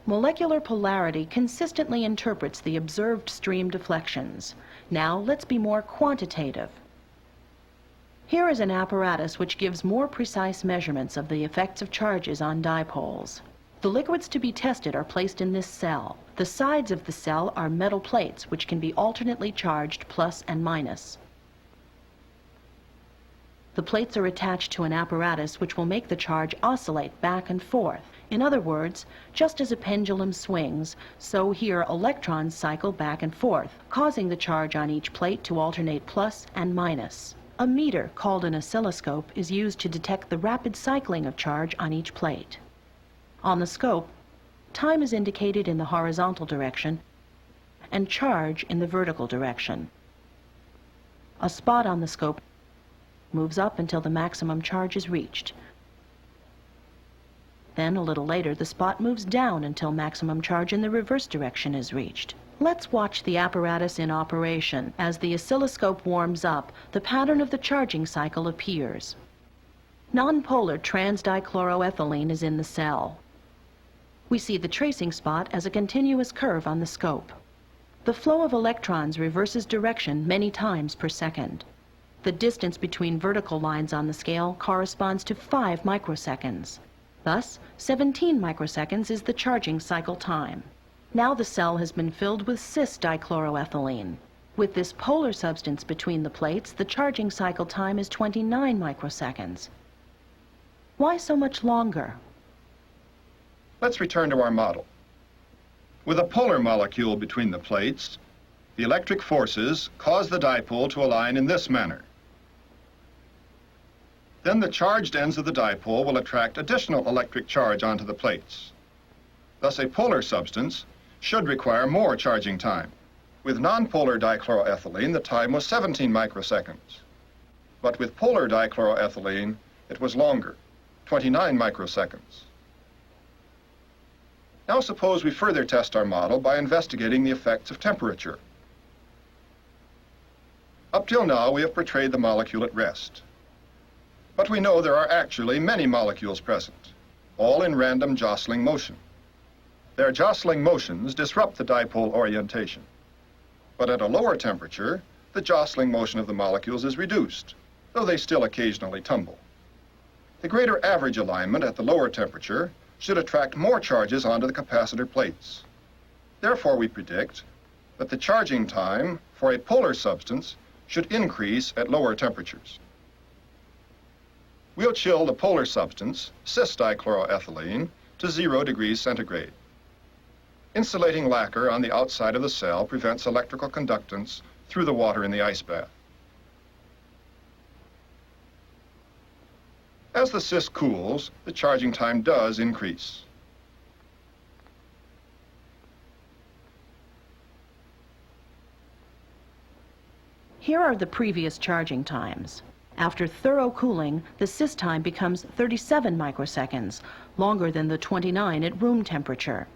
Molecular polarity consistently interprets the observed stream deflections. Now let's be more quantitative. Here is an apparatus which gives more precise measurements of the effects of charges on dipoles. The liquids to be tested are placed in this cell. The sides of the cell are metal plates which can be alternately charged plus and minus. The plates are attached to an apparatus which will make the charge oscillate back and forth. In other words, just as a pendulum swings, so here electrons cycle back and forth, causing the charge on each plate to alternate plus and minus. A meter, called an oscilloscope, is used to detect the rapid cycling of charge on each plate. On the scope, time is indicated in the horizontal direction and charge in the vertical direction. A spot on the scope moves up until the maximum charge is reached. Then, a little later, the spot moves down until maximum charge in the reverse direction is reached. Let's watch the apparatus in operation. As the oscilloscope warms up, the pattern of the charging cycle appears. Nonpolar trans-dichloroethylene is in the cell. We see the tracing spot as a continuous curve on the scope. The flow of electrons reverses direction many times per second. The distance between vertical lines on the scale corresponds to 5 microseconds. Thus, 17 microseconds is the charging cycle time. Now the cell has been filled with cis-dichloroethylene. With this polar substance between the plates, the charging cycle time is 29 microseconds. Why so much longer? Let's return to our model. With a polar molecule between the plates, the electric forces cause the dipole to align in this manner. Then the charged ends of the dipole will attract additional electric charge onto the plates. Thus, a polar substance should require more charging time. With nonpolar dichloroethylene, the time was 17 microseconds. But with polar dichloroethylene, it was longer, 29 microseconds. Now suppose we further test our model by investigating the effects of temperature. Up till now, we have portrayed the molecule at rest. But we know there are actually many molecules present, all in random jostling motion. Their jostling motions disrupt the dipole orientation. But at a lower temperature, the jostling motion of the molecules is reduced, though they still occasionally tumble. The greater average alignment at the lower temperature should attract more charges onto the capacitor plates. Therefore, we predict that the charging time for a polar substance should increase at lower temperatures. We'll chill the polar substance, cis-dichloroethylene, to 0 degrees centigrade. Insulating lacquer on the outside of the cell prevents electrical conductance through the water in the ice bath. As the cis cools, the charging time does increase. Here are the previous charging times. After thorough cooling, the cis time becomes 37 microseconds, longer than the 29 at room temperature.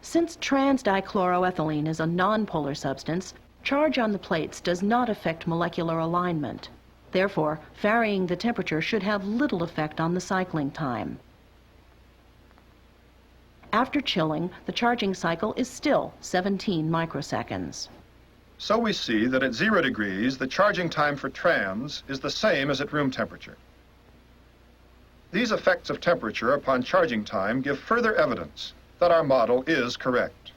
Since trans-dichloroethylene is a nonpolar substance, charge on the plates does not affect molecular alignment. Therefore, varying the temperature should have little effect on the cycling time. After chilling, the charging cycle is still 17 microseconds. So we see that at 0 degrees, the charging time for trans is the same as at room temperature. These effects of temperature upon charging time give further evidence that our model is correct.